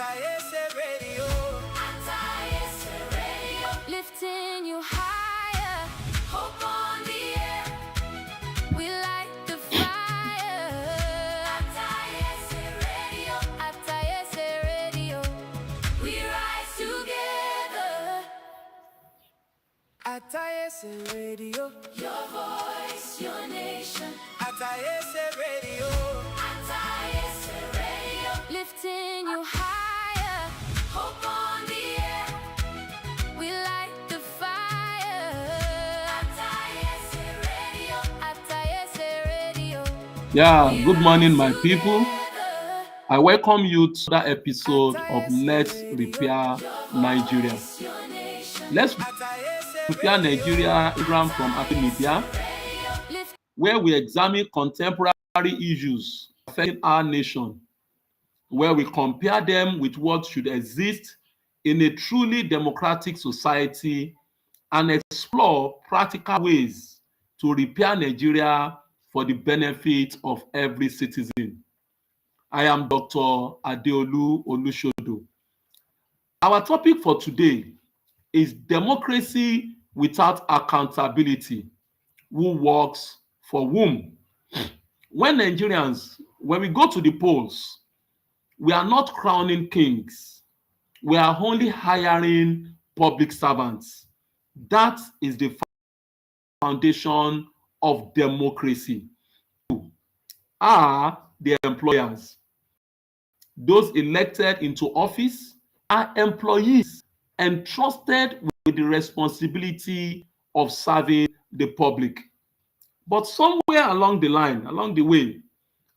Atayese Radio. Atayese Radio. Lifting you higher. Hope on the air. We light the fire. Atayese Radio. Atayese Radio. We rise together. Atayese Radio. Your voice, your nation. Atayese Radio. Atayese Radio. Lifting you higher. Hope on the air. We light the fire. Atayese Radio. Atayese Radio. Yeah, good morning, my people. I welcome you to that episode of Let's Repair Nigeria. Let's Repair Nigeria program from Atayese Media, where we examine contemporary issues affecting our nation, where we compare them with what should exist in a truly democratic society and explore practical ways to repair Nigeria for the benefit of every citizen. I am Dr. Adeolu Olushodo. Our topic for today is democracy without accountability. Who works for whom? When we go to the polls, we are not crowning kings. We are only hiring public servants. That is the foundation of democracy. Who are the employers? Those elected into office are employees entrusted with the responsibility of serving the public. But somewhere along the way,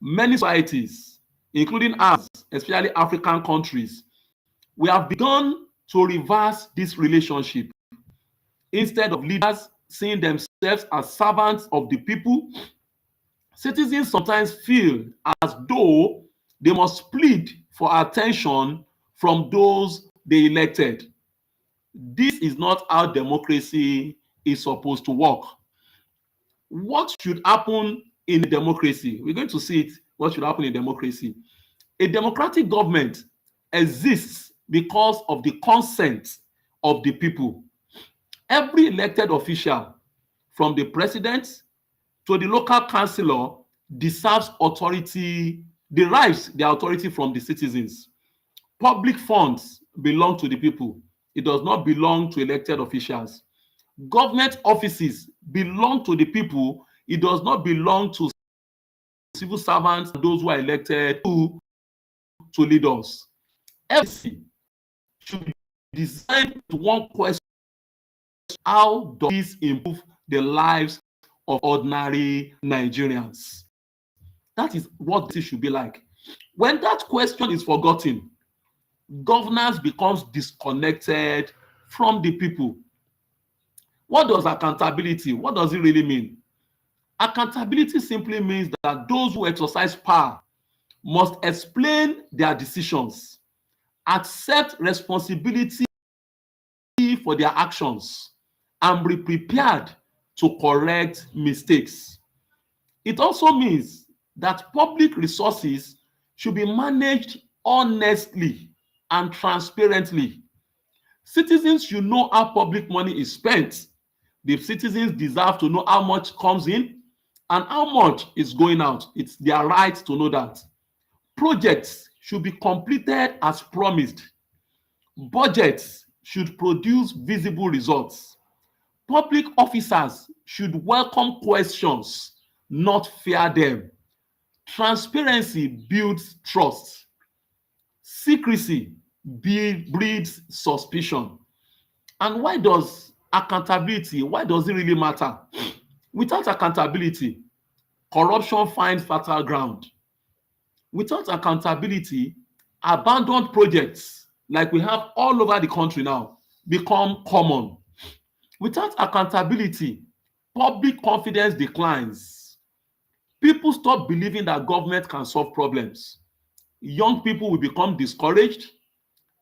many societies, including us, especially African countries, we have begun to reverse this relationship. Instead of leaders seeing themselves as servants of the people, citizens sometimes feel as though they must plead for attention from those they elected. This is not how democracy is supposed to work. What should happen in a democracy? We're going to see it. What should happen in democracy? A democratic government exists because of the consent of the people. Every elected official, from the president to the local councillor, deserves authority, derives their authority from the citizens. Public funds belong to the people. It does not belong to elected officials. Government offices belong to the people. It does not belong to civil servants, those who are elected to lead us. Everything should be designed to one question: how does this improve the lives of ordinary Nigerians? That is what this should be like. When that question is forgotten, governance becomes disconnected from the people. What does accountability? What does it really mean? Accountability simply means that those who exercise power must explain their decisions, accept responsibility for their actions, and be prepared to correct mistakes. It also means that public resources should be managed honestly and transparently. Citizens should know how public money is spent. The citizens deserve to know how much comes in and how much is going out. It's their right to know that. Projects should be completed as promised. Budgets should produce visible results. Public officers should welcome questions, not fear them. Transparency builds trust. Secrecy breeds suspicion. And why does it really matter? Without accountability, corruption finds fertile ground. Without accountability, abandoned projects like we have all over the country now become common. Without accountability, public confidence declines. People stop believing that government can solve problems. Young people will become discouraged.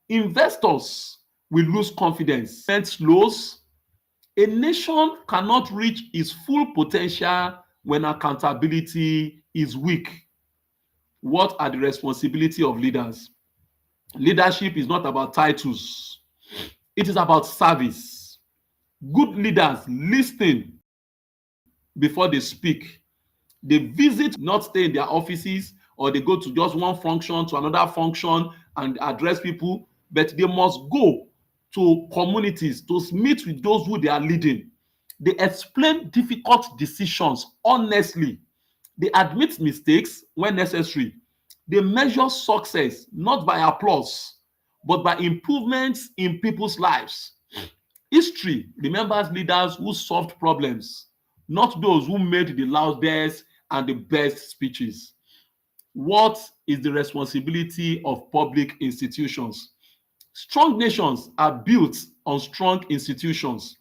Investors will lose confidence. Rent slows. A nation cannot reach its full potential when accountability is weak. What are the responsibilities of leaders? Leadership is not about titles. It is about service. Good leaders listen before they speak. They visit, not stay in their offices, or they go to just one function to another function and address people, but they must go to communities to meet with those who they are leading. They explain difficult decisions honestly. They admit mistakes when necessary. They measure success not by applause, but by improvements in people's lives. History remembers leaders who solved problems, not those who made the loudest and the best speeches. What is the responsibility of public institutions? Strong nations are built on strong institutions.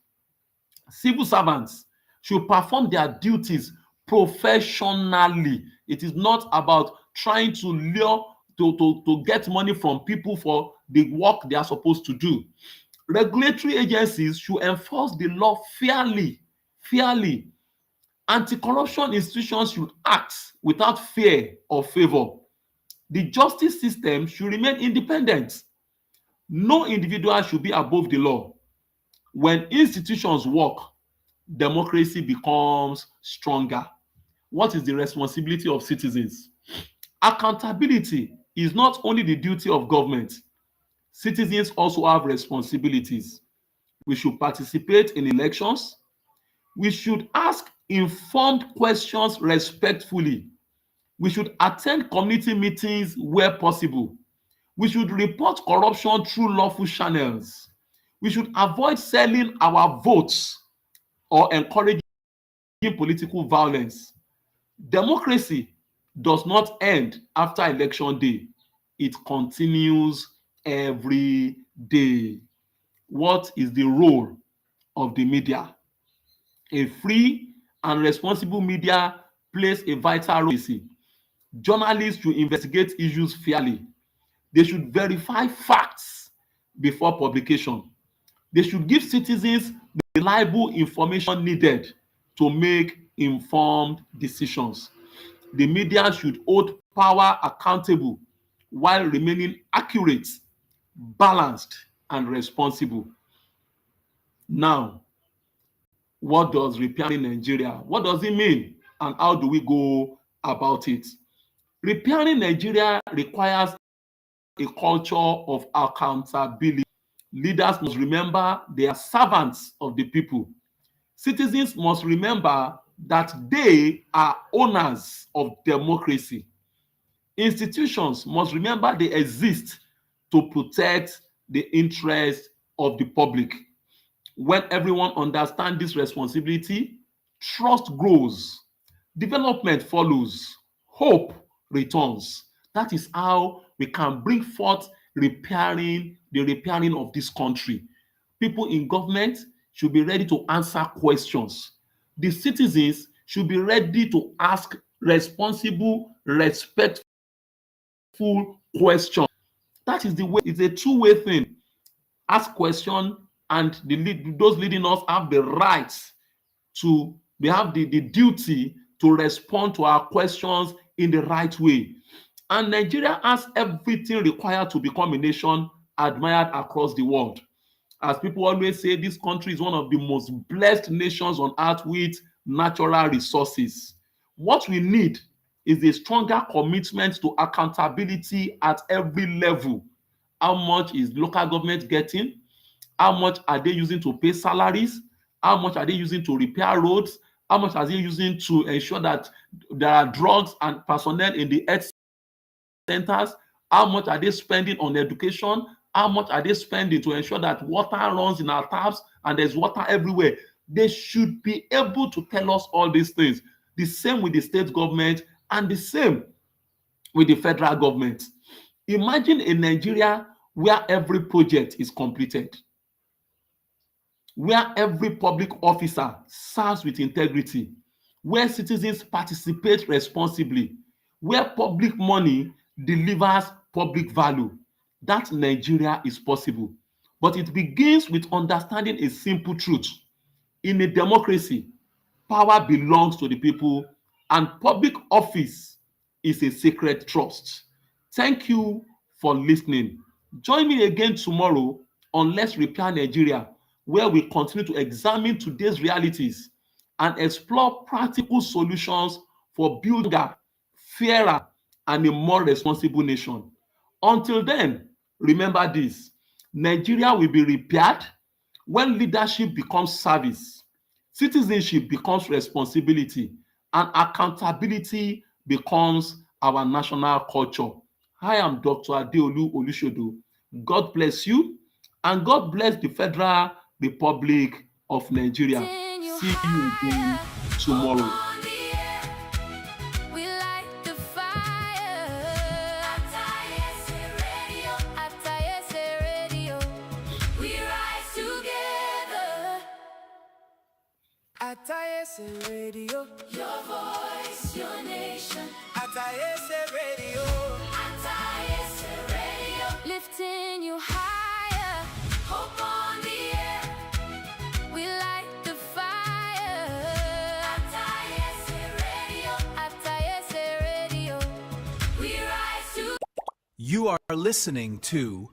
Civil servants should perform their duties professionally. It is not about trying to lure to get money from people for the work they are supposed to do. Regulatory agencies should enforce the law fairly. Anti-corruption institutions should act without fear or favor. The justice system should remain independent. No individual should be above the law. When institutions work, democracy becomes stronger. What is the responsibility of citizens? Accountability is not only the duty of government. Citizens also have responsibilities. We should participate in elections. We should ask informed questions respectfully. We should attend community meetings where possible. We should report corruption through lawful channels. We should avoid selling our votes or encouraging political violence. Democracy does not end after election day. It continues every day. What is the role of the media? A free and responsible media plays a vital role. Journalists should investigate issues fairly. They should verify facts before publication. They should give citizens the reliable information needed to make informed decisions. The media should hold power accountable while remaining accurate, balanced, and responsible. Now, what does repairing Nigeria? What does it mean? And how do we go about it? Repairing Nigeria requires a culture of accountability. Leaders must remember they are servants of the people. Citizens must remember that they are owners of democracy. Institutions must remember they exist to protect the interests of the public. When everyone understands this responsibility, trust grows, development follows, hope returns. That is how we can bring forth the repairing of this country. People in government should be ready to answer questions. The citizens should be ready to ask responsible, respectful questions. That is the way. It's a two-way thing. Ask question, and those leading us have the rights to, they have the duty to respond to our questions in the right way. And Nigeria has everything required to become a nation admired across the world. As people always say, this country is one of the most blessed nations on earth with natural resources. What we need is a stronger commitment to accountability at every level. How much is local government getting? How much are they using to pay salaries? How much are they using to repair roads? How much are they using to ensure that there are drugs and personnel in the health centers? How much are they spending on education? How much are they spending to ensure that water runs in our taps and there's water everywhere? They should be able to tell us all these things. The same with the state government and the same with the federal government. Imagine a Nigeria where every project is completed, where every public officer serves with integrity, where citizens participate responsibly, where public money delivers public value. That Nigeria is possible. But it begins with understanding a simple truth. In a democracy, power belongs to the people, and public office is a sacred trust. Thank you for listening. Join me again tomorrow on Let's Repair Nigeria, where we continue to examine today's realities and explore practical solutions for building a fairer and a more responsible nation. Until then, remember this: Nigeria will be repaired when leadership becomes service, citizenship becomes responsibility, and accountability becomes our national culture. I am Dr. Adeolu Olusodo. God bless you, and God bless the Federal Republic of Nigeria. See you again tomorrow. We light the fire. Atayese Radio. Atayese Radio. We rise together. Atayese Radio. Your voice, your nation. Atayese Radio. Atayese Radio. Lifting you higher. Hope on the air. We light the fire. Atayese Radio. Atayese Radio. We rise to. You are listening to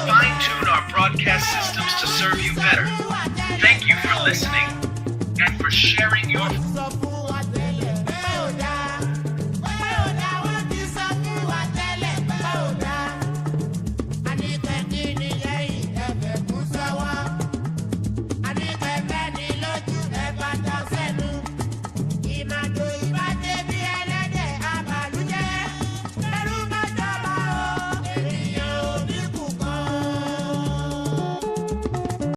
Fine-tune our broadcast systems to serve you better. Thank you for listening.